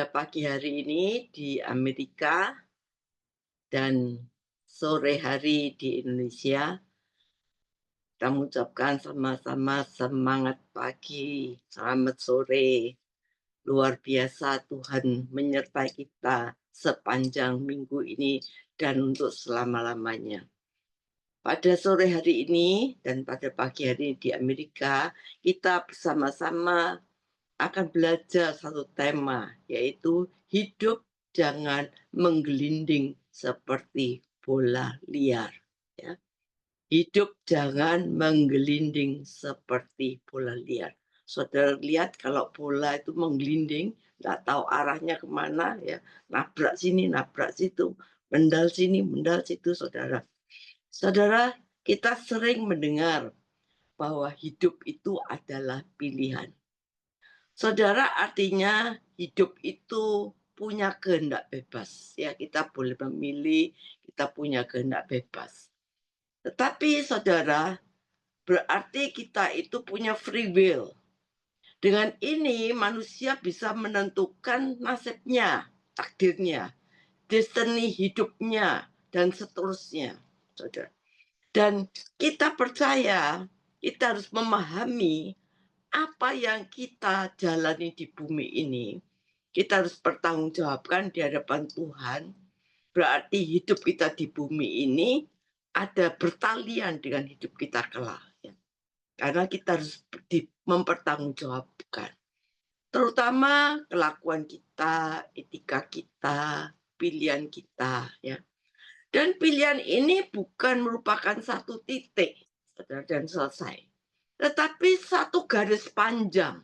pagi hari ini di Amerika dan sore hari di Indonesia. Kita mengucapkan sama-sama semangat pagi, selamat sore. Luar biasa Tuhan menyertai kita sepanjang minggu ini dan untuk selama-lamanya. Pada sore hari ini dan pada pagi hari ini di Amerika, kita bersama-sama akan belajar satu tema, yaitu hidup jangan menggelinding seperti bola liar. Ya. Hidup jangan menggelinding seperti bola liar. Saudara lihat kalau bola itu menggelinding, nggak tahu arahnya kemana, ya, nabrak sini, nabrak situ, mendal sini, mendal situ, saudara. Saudara, kita sering mendengar bahwa hidup itu adalah pilihan. Saudara, artinya hidup itu punya kehendak bebas. Ya, kita boleh memilih, kita punya kehendak bebas. Tetapi saudara, berarti kita itu punya free will. Dengan ini manusia bisa menentukan nasibnya, takdirnya, destiny hidupnya, dan seterusnya. Saudara. Dan kita percaya, kita harus memahami apa yang kita jalani di bumi ini, kita harus pertanggungjawabkan di hadapan Tuhan. Berarti hidup kita di bumi ini ada bertalian dengan hidup kita kelak. Ya. Karena kita harus mempertanggungjawabkan. Terutama kelakuan kita, etika kita, pilihan kita. Ya. Dan pilihan ini bukan merupakan satu titik dan selesai. Tetapi satu garis panjang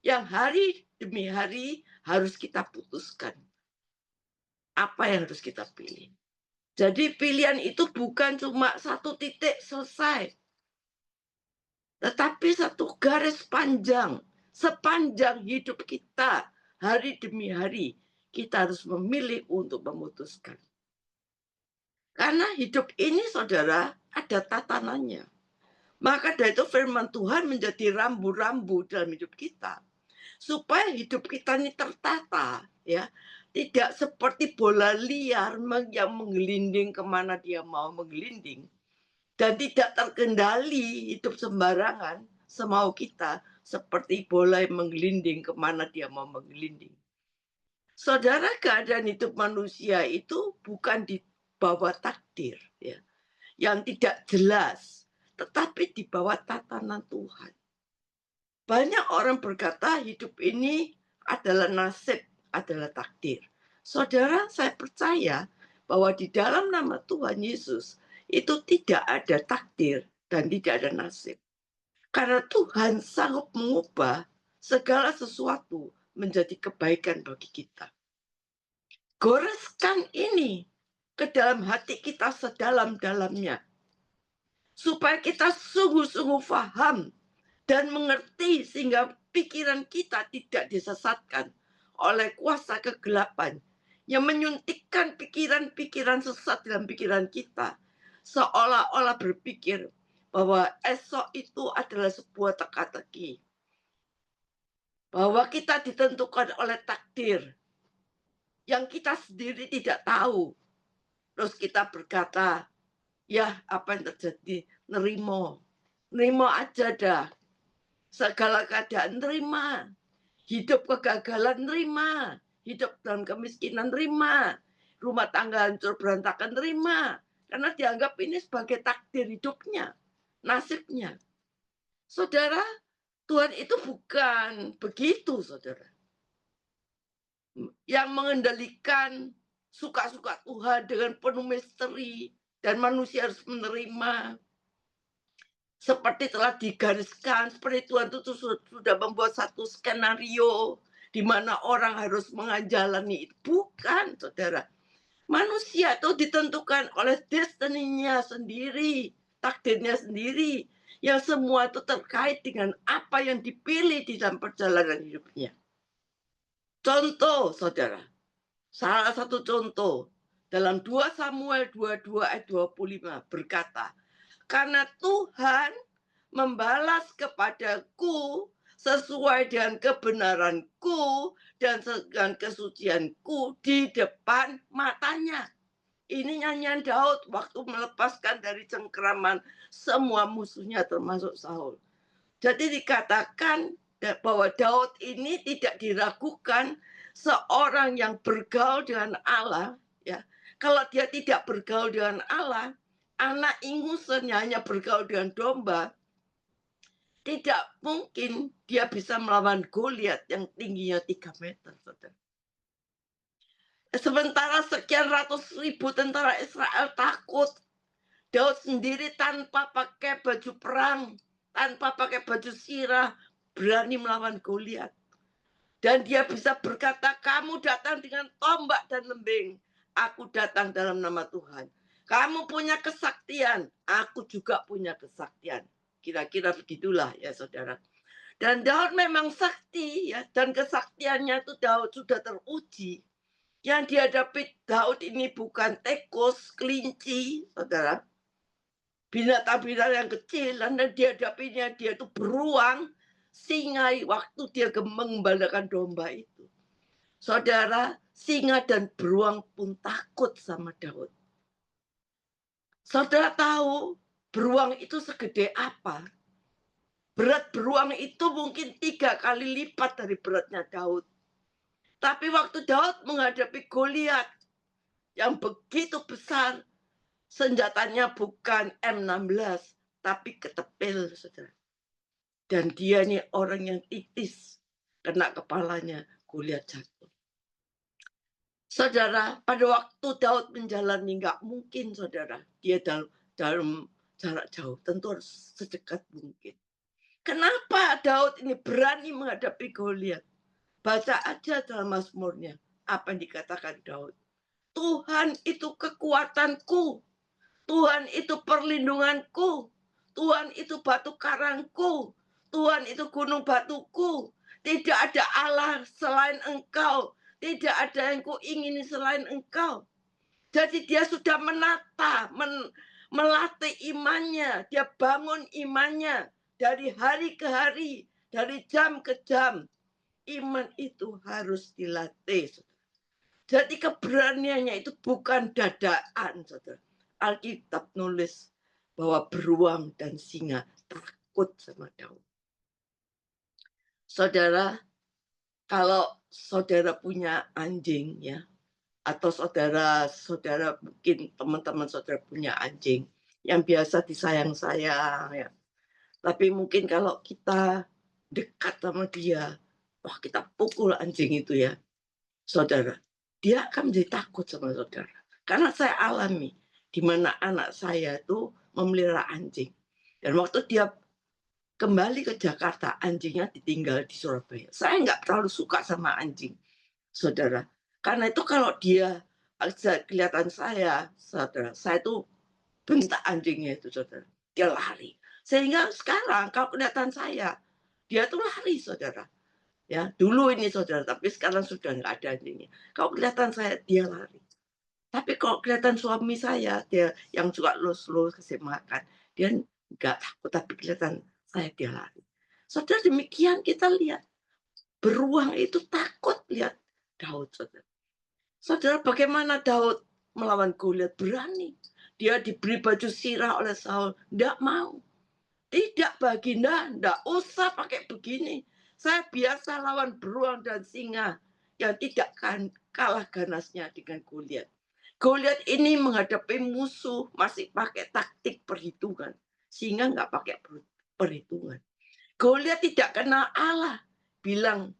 yang hari demi hari harus kita putuskan. Apa yang harus kita pilih? Jadi pilihan itu bukan cuma satu titik selesai. Tetapi satu garis panjang. Sepanjang hidup kita, hari demi hari, kita harus memilih untuk memutuskan. Karena hidup ini, saudara, ada tatanannya. Maka dari itu firman Tuhan menjadi rambu-rambu dalam hidup kita. Supaya hidup kita ini tertata, ya, tidak seperti bola liar yang menggelinding kemana dia mau menggelinding, dan tidak terkendali hidup sembarangan semau kita seperti bola yang menggelinding kemana dia mau menggelinding. Saudara, keadaan hidup manusia itu bukan di bawah takdir, ya, yang tidak jelas, tetapi di bawah tatanan Tuhan. Banyak orang berkata hidup ini adalah nasib, adalah takdir. Saudara, saya percaya bahwa di dalam nama Tuhan Yesus itu tidak ada takdir dan tidak ada nasib. Karena Tuhan sanggup mengubah segala sesuatu menjadi kebaikan bagi kita. Goreskan ini ke dalam hati kita sedalam-dalamnya. Supaya kita sungguh-sungguh paham dan mengerti sehingga pikiran kita tidak disesatkan oleh kuasa kegelapan yang menyuntikkan pikiran-pikiran sesat dalam pikiran kita, seolah-olah berpikir bahwa esok itu adalah sebuah teka-teki, bahwa kita ditentukan oleh takdir yang kita sendiri tidak tahu. Terus kita berkata, ya apa yang terjadi, nerimo aja dah. Segala keadaan terima, hidup kegagalan terima, hidup dalam kemiskinan terima, rumah tangga hancur berantakan terima, karena dianggap ini sebagai takdir hidupnya, nasibnya. Saudara, Tuhan itu bukan begitu, saudara. Yang mengendalikan suka-suka Tuhan dengan penuh misteri dan manusia harus menerima. Seperti telah digariskan, seperti Tuhan itu sudah membuat satu skenario di mana orang harus menjalani itu. Bukan, saudara. Manusia itu ditentukan oleh destiny-nya sendiri, takdirnya sendiri, yang semua itu terkait dengan apa yang dipilih di dalam perjalanan hidupnya. Contoh, saudara. Salah satu contoh dalam 2 Samuel 22 ayat 25 berkata, karena Tuhan membalas kepadaku sesuai dengan kebenaranku dan dengan kesucianku di depan matanya. Ini nyanyian Daud waktu melepaskan dari cengkeraman semua musuhnya termasuk Saul. Jadi dikatakan bahwa Daud ini tidak diragukan seorang yang bergaul dengan Allah, ya. Kalau dia tidak bergaul dengan Allah, anak ingusan hanya bergaul dengan domba, tidak mungkin dia bisa melawan Goliat yang tingginya 3 meter, saudara. Sementara sekian ratus ribu tentara Israel takut, Daud sendiri tanpa pakai baju perang, tanpa pakai baju sirah, berani melawan Goliat. Dan dia bisa berkata, kamu datang dengan tombak dan lembing. Aku datang dalam nama Tuhan. Kamu punya kesaktian, aku juga punya kesaktian. Kira-kira begitulah ya saudara. Dan Daud memang sakti ya. Dan kesaktiannya itu Daud sudah teruji. Yang dihadapi Daud ini bukan tikus, kelinci, saudara. Binatang-binatang yang kecil, dan dihadapinya dia itu beruang, singa waktu dia mengembalakan domba itu. Saudara, singa dan beruang pun takut sama Daud. Saudara tahu beruang itu segede apa? Berat beruang itu mungkin 3 kali lipat dari beratnya Daud. Tapi waktu Daud menghadapi Goliat yang begitu besar, senjatanya bukan M16, tapi ketepil, saudara. Dan dia ini orang yang titis, kena kepalanya, Goliat jatuh. Saudara, pada waktu Daud menjalani, nggak mungkin, saudara, dia dalam jarak jauh, tentu harus sedekat mungkin. Kenapa Daud ini berani menghadapi Goliat? Baca aja dalam Mazmurnya, apa yang dikatakan Daud. Tuhan itu kekuatanku, Tuhan itu perlindunganku, Tuhan itu batu karangku, Tuhan itu gunung batuku. Tidak ada Allah selain Engkau, tidak ada yang kuingini selain Engkau. Jadi dia sudah menata, melatih imannya, dia bangun imannya dari hari ke hari, dari jam ke jam. Iman itu harus dilatih. Jadi keberaniannya itu bukan dadaan, saudara. Alkitab nulis bahwa beruang dan singa takut sama Daud. Saudara, kalau saudara punya anjing ya, atau saudara mungkin teman-teman saudara punya anjing yang biasa disayang-sayang ya. Tapi mungkin kalau kita dekat sama dia, wah kita pukul anjing itu ya, saudara. Dia akan menjadi takut sama saudara. Karena saya alami di mana anak saya itu memelihara anjing. Dan waktu dia kembali ke Jakarta, anjingnya ditinggal di Surabaya. Saya nggak terlalu suka sama anjing, saudara. Karena itu kalau dia kelihatan saya, saudara, saya itu bentak anjingnya itu, saudara. Dia lari. Sehingga sekarang kalau kelihatan saya, dia tuh lari, saudara. Ya, dulu ini saudara, tapi sekarang sudah nggak ada anjingnya. Kalau kelihatan saya, dia lari. Tapi kalau kelihatan suami saya, dia yang suka lus-lus kasih makan, dia nggak takut, tapi kelihatan saya dia lari. Saudara, demikian kita lihat. Beruang itu takut lihat Daud, saudara. Saudara, bagaimana Daud melawan Goliat? Berani. Dia diberi baju sirah oleh Saul. Tidak mau. Tidak, Baginda, tidak usah pakai begini. Saya biasa lawan beruang dan singa yang tidak kalah ganasnya dengan Goliat. Goliat ini menghadapi musuh masih pakai taktik perhitungan, sehingga nggak pakai perhitungan. Goliat tidak kenal Allah, bilang,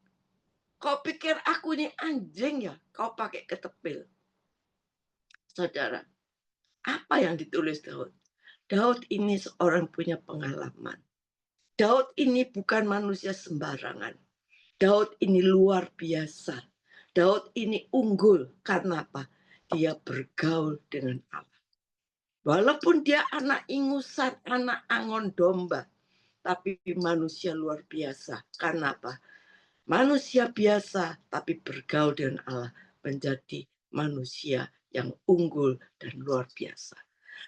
kau pikir aku ini anjing ya, kau pakai ketepil. Saudara, apa yang ditulis Daud? Daud ini seorang punya pengalaman. Daud ini bukan manusia sembarangan. Daud ini luar biasa. Daud ini unggul karena apa? Dia bergaul dengan Allah. Walaupun dia anak ingusan, anak angon domba, tapi manusia luar biasa. Karena apa? Manusia biasa tapi bergaul dengan Allah menjadi manusia yang unggul dan luar biasa.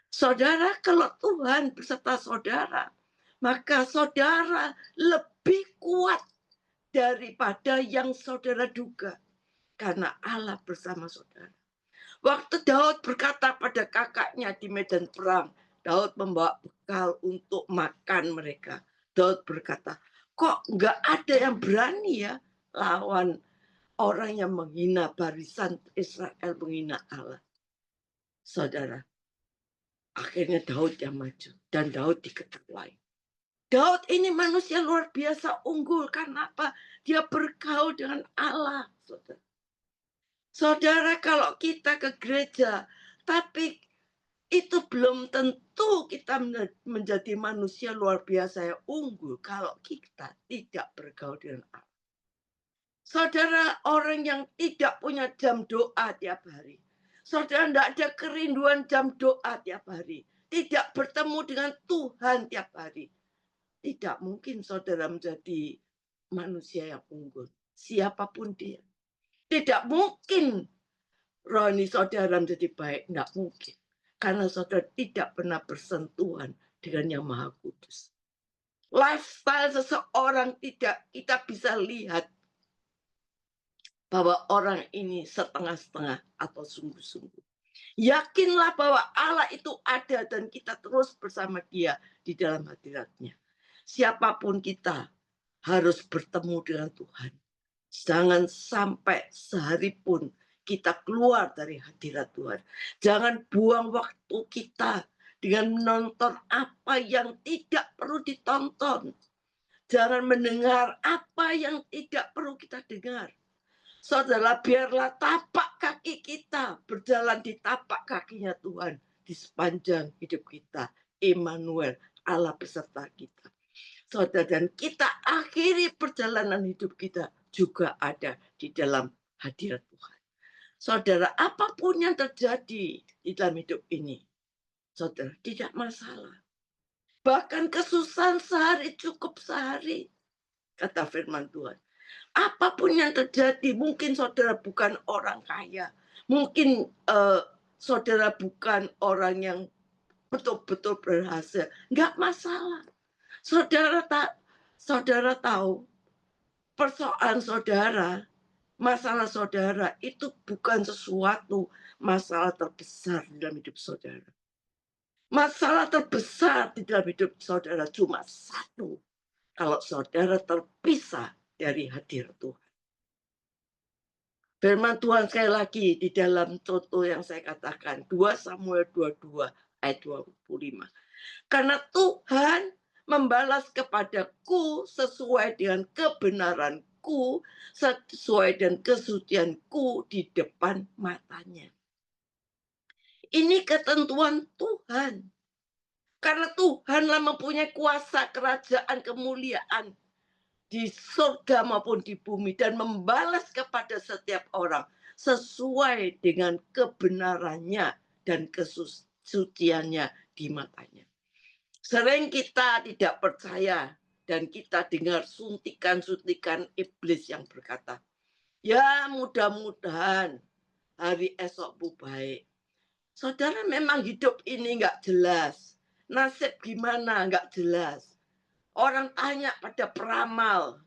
Saudara, kalau Tuhan beserta saudara, maka saudara lebih kuat daripada yang saudara duga. Karena Allah bersama saudara. Waktu Daud berkata pada kakaknya di medan perang, Daud membawa bekal untuk makan mereka. Daud berkata, kok nggak ada yang berani ya lawan orang yang menghina barisan Israel, menghina Allah. Saudara, akhirnya Daud yang maju dan Daud diketahui. Daud ini manusia luar biasa unggul. Karena apa? Dia bergaul dengan Allah. Saudara. Saudara, kalau kita ke gereja, tapi itu belum tentu kita menjadi manusia luar biasa yang unggul kalau kita tidak bergaul dengan Allah. Saudara, orang yang tidak punya jam doa tiap hari. Saudara, tidak ada kerinduan jam doa tiap hari. Tidak bertemu dengan Tuhan tiap hari. Tidak mungkin saudara menjadi manusia yang unggul. Siapapun dia. Tidak mungkin rohani saudara menjadi baik. Tidak mungkin. Karena saudara tidak pernah bersentuhan dengan yang Maha Kudus. Lifestyle seseorang tidak kita bisa lihat bahwa orang ini setengah-setengah atau sungguh-sungguh. Yakinlah bahwa Allah itu ada dan kita terus bersama dia di dalam hadiratnya. Siapapun kita harus bertemu dengan Tuhan. Jangan sampai sehari pun kita keluar dari hadirat Tuhan. Jangan buang waktu kita dengan menonton apa yang tidak perlu ditonton. Jangan mendengar apa yang tidak perlu kita dengar. Saudara, biarlah tapak kaki kita berjalan di tapak kakinya Tuhan di sepanjang hidup kita. Immanuel, Allah beserta kita. Saudara, dan kita akhiri perjalanan hidup kita juga ada di dalam hadirat Tuhan. Saudara, apapun yang terjadi di dalam hidup ini, saudara, tidak masalah. Bahkan kesusahan sehari cukup sehari, kata firman Tuhan. Apapun yang terjadi, mungkin saudara bukan orang kaya, mungkin saudara bukan orang yang betul-betul berhasil, nggak masalah. Saudara tahu persoalan saudara, masalah saudara itu bukan sesuatu masalah terbesar dalam hidup saudara. Masalah terbesar di dalam hidup saudara cuma satu. Kalau saudara terpisah dari hadirat Tuhan. Firman Tuhan sekali lagi di dalam contoh yang saya katakan. 2 Samuel 22 ayat 25. Karena Tuhan membalas kepadaku sesuai dengan kebenaranku, sesuai dengan kesucianku di depan matanya. Ini ketentuan Tuhan. Karena Tuhanlah mempunyai kuasa kerajaan kemuliaan di surga maupun di bumi dan membalas kepada setiap orang sesuai dengan kebenarannya dan kesuciannya di matanya. Sering kita tidak percaya dan kita dengar suntikan-suntikan iblis yang berkata, ya mudah-mudahan hari esokmu baik. Saudara, memang hidup ini nggak jelas. Nasib gimana nggak jelas. Orang tanya pada peramal,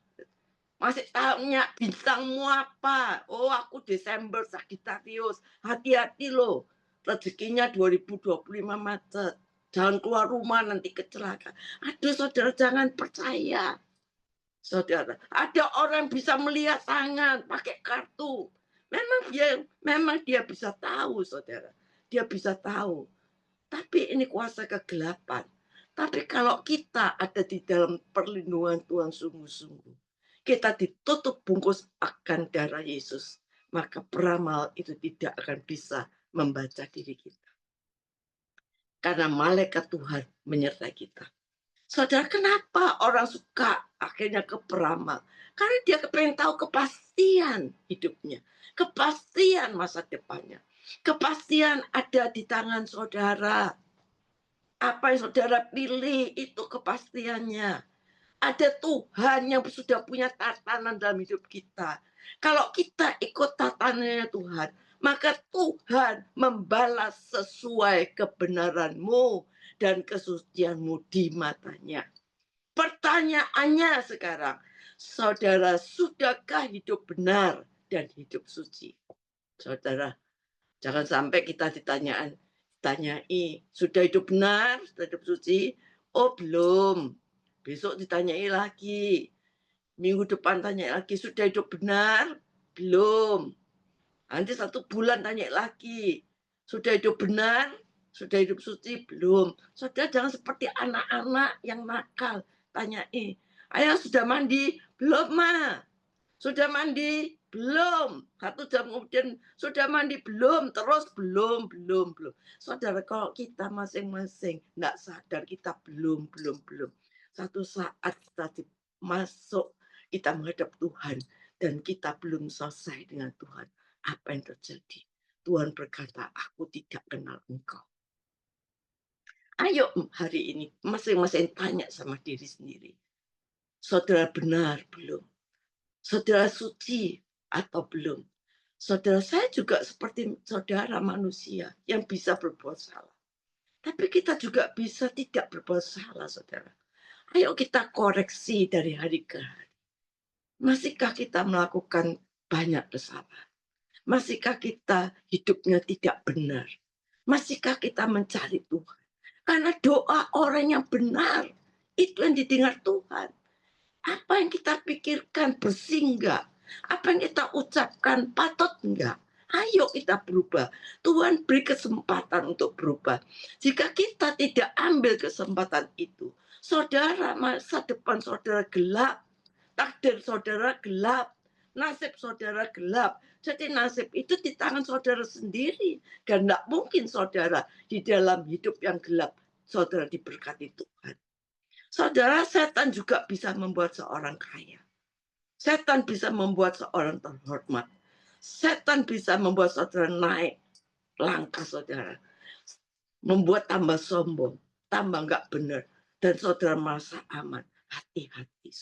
masih tanya bintangmu apa? Oh, aku Desember Sagittarius. Hati-hati loh, rezekinya 2025 macet. Jangan keluar rumah nanti kecelakaan. Aduh saudara, jangan percaya. Saudara, ada orang bisa melihat tangan pakai kartu. Memang dia bisa tahu, saudara. Dia bisa tahu. Tapi ini kuasa kegelapan. Tapi kalau kita ada di dalam perlindungan Tuhan sungguh-sungguh, kita ditutup bungkus akan darah Yesus, maka peramal itu tidak akan bisa membaca diri kita. Karena malaikat Tuhan menyertai kita. Saudara, kenapa orang suka akhirnya ke peramal? Karena dia pengen tahu kepastian hidupnya. Kepastian masa depannya. Kepastian ada di tangan saudara. Apa yang saudara pilih itu kepastiannya. Ada Tuhan yang sudah punya tatanan dalam hidup kita. Kalau kita ikut tatanannya Tuhan, maka Tuhan membalas sesuai kebenaranmu dan kesucianmu di matanya. Pertanyaannya sekarang, Saudara, sudahkah hidup benar dan hidup suci? Saudara, jangan sampai kita tanyai, sudah hidup benar, sudah hidup suci? Oh, belum. Besok ditanyai lagi. Minggu depan tanya lagi, sudah hidup benar? Belum. Nanti 1 bulan tanya lagi, sudah hidup benar? Sudah hidup suci? Belum. Saudara jangan seperti anak-anak yang nakal. Tanyai, ayah sudah mandi? Belum, Ma. Sudah mandi? Belum. 1 jam kemudian, sudah mandi? Belum. Terus belum. Saudara, kalau kita masing-masing nggak sadar kita belum. Satu saat kita masuk, kita menghadap Tuhan, dan kita belum selesai dengan Tuhan. Apa yang terjadi? Tuhan berkata, aku tidak kenal engkau. Ayo hari ini masing-masing tanya sama diri sendiri. Saudara benar belum? Saudara suci atau belum? Saudara, saya juga seperti saudara manusia yang bisa berbuat salah. Tapi kita juga bisa tidak berbuat salah, saudara. Ayo kita koreksi dari hari ke hari. Masihkah kita melakukan banyak kesalahan? Masihkah kita hidupnya tidak benar? Masihkah kita mencari Tuhan? Karena doa orang yang benar, itu yang didengar Tuhan. Apa yang kita pikirkan bersih enggak? Apa yang kita ucapkan patut enggak? Ayo kita berubah. Tuhan beri kesempatan untuk berubah. Jika kita tidak ambil kesempatan itu, saudara, masa depan saudara gelap. Takdir saudara gelap. Nasib saudara gelap. Jadi nasib itu di tangan saudara sendiri. Dan tidak mungkin saudara di dalam hidup yang gelap, saudara diberkati Tuhan. Saudara, setan juga bisa membuat seorang kaya. Setan bisa membuat seorang terhormat. Setan bisa membuat saudara naik langkah, saudara. Membuat tambah sombong, tambah nggak benar. Dan saudara merasa aman. Hati-hati.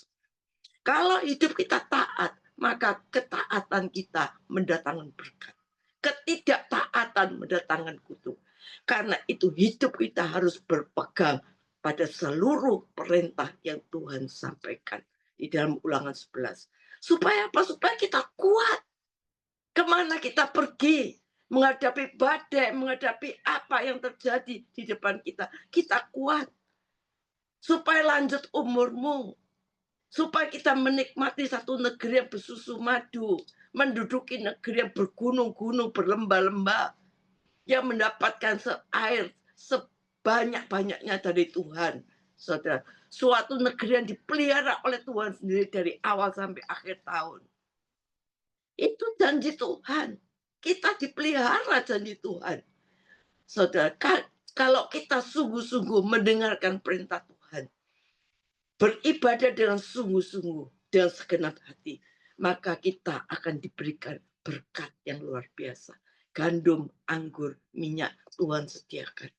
Kalau hidup kita taat, maka ketaatan kita mendatangkan berkat. Ketidaktaatan mendatangkan kutuk. Karena itu hidup kita harus berpegang pada seluruh perintah yang Tuhan sampaikan di dalam Ulangan 11. Supaya apa? Supaya kita kuat. Kemana kita pergi, menghadapi badai, menghadapi apa yang terjadi di depan kita. Kita kuat. Supaya lanjut umurmu. Supaya kita menikmati satu negeri yang bersusu madu. Menduduki negeri yang bergunung-gunung, berlembah-lembah. Yang mendapatkan air sebanyak-banyaknya dari Tuhan. Saudara, suatu negeri yang dipelihara oleh Tuhan sendiri dari awal sampai akhir tahun. Itu janji Tuhan. Kita dipelihara janji Tuhan. Saudara, kalau kita sungguh-sungguh mendengarkan perintah Tuhan, beribadah dengan sungguh-sungguh, dengan segenap hati, maka kita akan diberikan berkat yang luar biasa. Gandum, anggur, minyak Tuhan sediakan.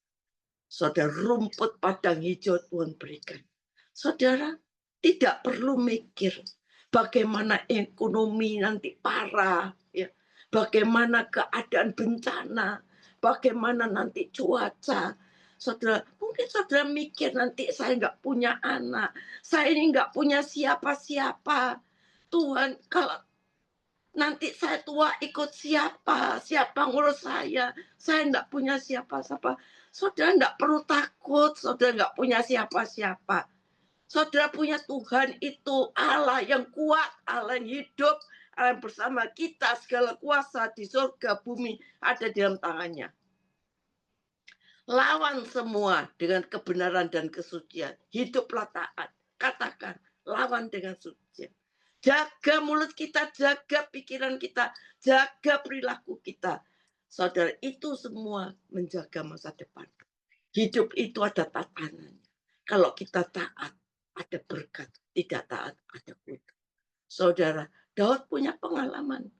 Saudara, rumput padang hijau Tuhan berikan. Saudara, tidak perlu mikir bagaimana ekonomi nanti parah, ya. Bagaimana keadaan bencana, bagaimana nanti cuaca. Saudara, mungkin saudara mikir nanti saya nggak punya anak, saya ini nggak punya siapa-siapa. Tuhan, kalau nanti saya tua ikut siapa? Siapa ngurus saya? Saya nggak punya siapa-siapa. Saudara nggak perlu takut, saudara nggak punya siapa-siapa. Saudara punya Tuhan itu Allah yang kuat, Allah yang hidup, Allah yang bersama kita. Segala kuasa di surga, bumi ada di dalam tangannya. Lawan semua dengan kebenaran dan kesucian. Hiduplah taat. Katakan, lawan dengan suci. Jaga mulut kita, jaga pikiran kita, jaga perilaku kita. Saudara, itu semua menjaga masa depan. Hidup itu ada tatanannya. Kalau kita taat, ada berkat. Tidak taat, ada kutuk. Saudara, Daud punya pengalaman.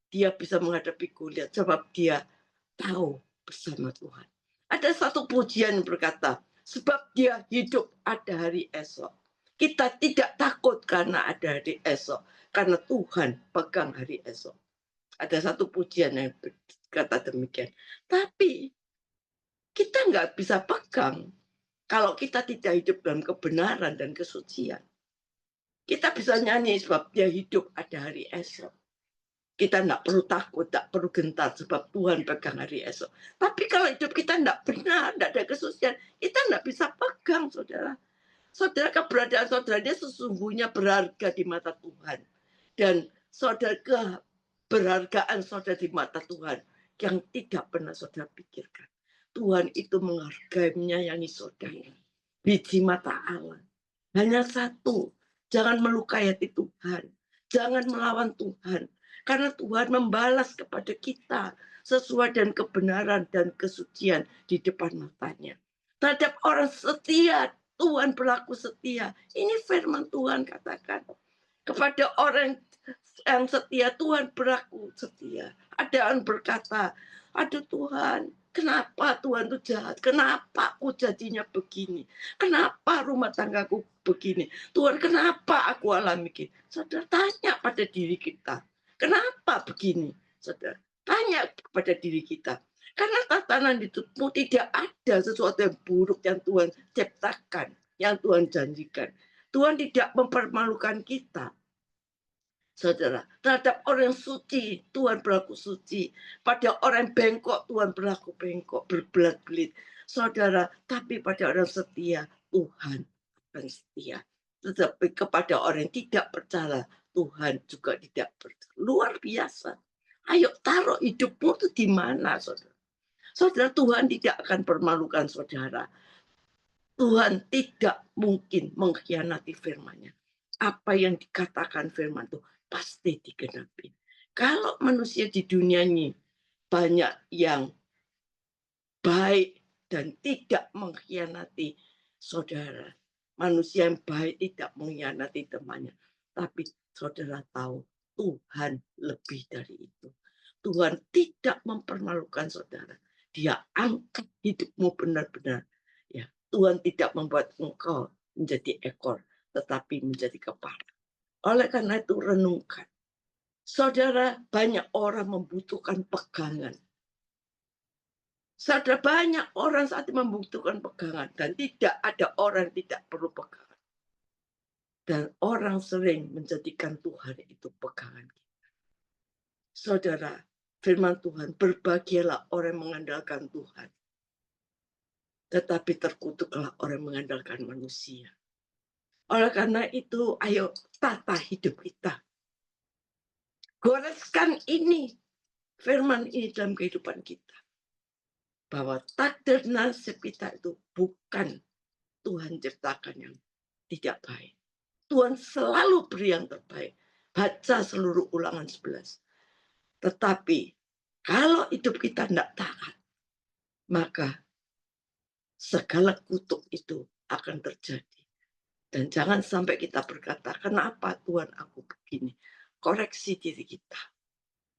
Dia bisa menghadapi Goliat sebab dia tahu bersama Tuhan. Ada satu pujian yang berkata, sebab dia hidup ada hari esok. Kita tidak takut karena ada hari esok. Karena Tuhan pegang hari esok. Ada satu pujian yang berkata demikian. Tapi kita nggak bisa pegang kalau kita tidak hidup dalam kebenaran dan kesucian. Kita bisa nyanyi sebab dia hidup, ada hari esok. Kita tidak perlu takut, tidak perlu gentar sebab Tuhan pegang hari esok. Tapi kalau hidup kita tidak benar, tidak ada kesucian, kita tidak bisa pegang, saudara. Saudara, keberadaan saudara dia sesungguhnya berharga di mata Tuhan. Dan saudara, keberhargaan saudara di mata Tuhan yang tidak pernah saudara pikirkan. Tuhan itu menghargai, menyayangi saudara. Biji mata Allah. Hanya satu, jangan melukai hati Tuhan. Jangan melawan Tuhan. Karena Tuhan membalas kepada kita sesuai dengan kebenaran dan kesucian di depan matanya. Terhadap orang setia, Tuhan berlaku setia. Ini firman Tuhan katakan. Kepada orang yang setia, Tuhan berlaku setia. Ada yang berkata, aduh Tuhan, kenapa Tuhan itu jahat? Kenapa aku jadinya begini? Kenapa rumah tanggaku begini? Tuhan, kenapa aku alami begini? Saudara, tanya pada diri kita. Kenapa begini? Saudara, tanya kepada diri kita. Karena tatanan hidupmu tidak ada sesuatu yang buruk yang Tuhan ciptakan, yang Tuhan janjikan. Tuhan tidak mempermalukan kita. Saudara, terhadap orang yang suci, Tuhan berlaku suci. Pada orang bengkok, Tuhan berlaku bengkok, berbelat-belit. Saudara, tapi pada orang setia, Tuhan akan setia. Tetapi kepada orang yang tidak percaya, Tuhan juga tidak percaya. Luar biasa. Ayo taruh hidupmu itu di mana, saudara? Saudara, Tuhan tidak akan permalukan saudara. Tuhan tidak mungkin mengkhianati firman-Nya. Apa yang dikatakan firman itu pasti digenapi. Kalau manusia di dunia ini banyak yang baik dan tidak mengkhianati saudara. Manusia yang baik tidak mengkhianati temannya. Tapi saudara tahu Tuhan lebih dari itu. Tuhan tidak mempermalukan saudara. Dia angkat hidupmu benar-benar. Ya, Tuhan tidak membuat engkau menjadi ekor, tetapi menjadi kepala. Oleh karena itu renungkan. Saudara, banyak orang membutuhkan pegangan. Saudara, banyak orang saat ini membutuhkan pegangan. Dan tidak ada orang yang tidak perlu pegangan. Dan orang sering menjadikan Tuhan itu pegangan kita. Saudara, firman Tuhan, berbahagialah orang yang mengandalkan Tuhan. Tetapi terkutuklah orang yang mengandalkan manusia. Oleh karena itu, ayo tata hidup kita. Goreskan ini, firman ini dalam kehidupan kita. Bahwa takdir nasib kita itu bukan Tuhan ciptakan yang tidak baik. Tuhan selalu beri yang terbaik. Baca seluruh Ulangan 11. Tetapi kalau hidup kita tidak taat, maka segala kutuk itu akan terjadi. Dan jangan sampai kita berkata, kenapa Tuhan aku begini? Koreksi diri kita.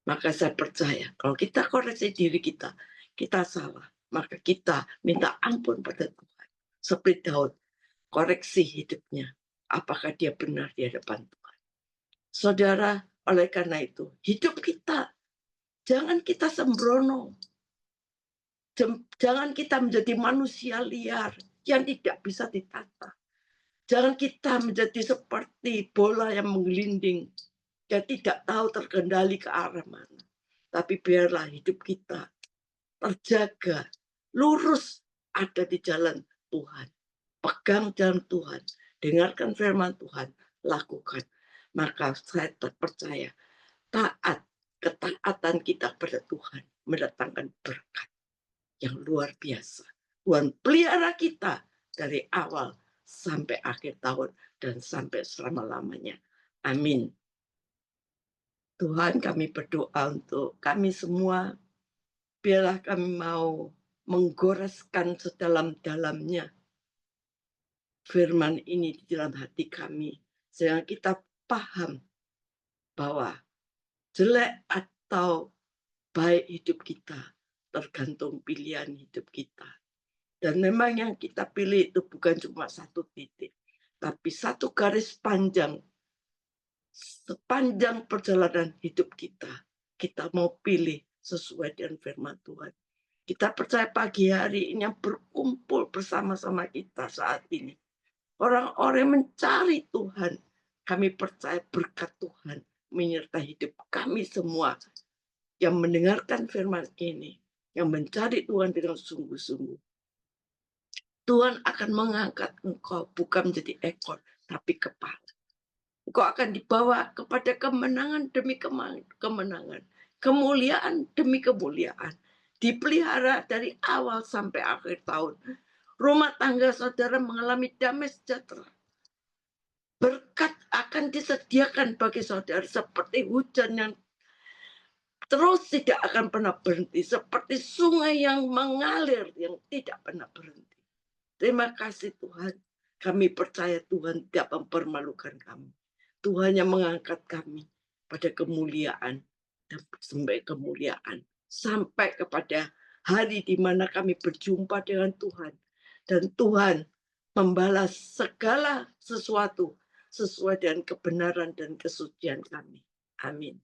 Maka saya percaya, kalau kita koreksi diri kita, kita salah. Maka kita minta ampun pada Tuhan. Seperti Daud, koreksi hidupnya. Apakah dia benar di hadapan Tuhan? Saudara, oleh karena itu, hidup kita, jangan kita sembrono. Jangan kita menjadi manusia liar yang tidak bisa ditata. Jangan kita menjadi seperti bola yang menggelinding dan tidak tahu terkendali ke arah mana. Tapi biarlah hidup kita terjaga, lurus ada di jalan Tuhan. Pegang jalan Tuhan, dengarkan firman Tuhan, lakukan. Maka saya percaya ketaatan kita pada Tuhan mendatangkan berkat yang luar biasa. Tuhan pelihara kita dari awal sampai akhir tahun dan sampai selama-lamanya. Amin. Tuhan, kami berdoa untuk kami semua, biarlah kami mau menggoreskan sedalam-dalamnya firman ini di dalam hati kami, sehingga kita paham bahwa jelek atau baik hidup kita tergantung pilihan hidup kita. Dan memang yang kita pilih itu bukan cuma satu titik, tapi satu garis panjang. Sepanjang perjalanan hidup kita, kita mau pilih sesuai dengan firman Tuhan. Kita percaya pagi hari ini yang berkumpul bersama-sama kita saat ini. Orang-orang mencari Tuhan, Kami percaya berkat Tuhan menyertai hidup kami semua yang mendengarkan firman ini, yang mencari Tuhan dengan sungguh-sungguh. Tuhan akan mengangkat engkau bukan menjadi ekor, tapi kepala. Engkau akan dibawa kepada kemenangan demi kemenangan, kemuliaan demi kemuliaan. Dipelihara dari awal sampai akhir tahun. Rumah tangga saudara mengalami damai sejahtera. Berkat akan disediakan bagi saudara seperti hujan yang terus tidak akan pernah berhenti. Seperti sungai yang mengalir yang tidak pernah berhenti. Terima kasih Tuhan. Kami percaya Tuhan tidak mempermalukan kami. Tuhan yang mengangkat kami pada kemuliaan dan sampai kemuliaan. Sampai kepada hari di mana kami berjumpa dengan Tuhan. Dan Tuhan membalas segala sesuatu sesuai dengan kebenaran dan kesucian kami. Amin.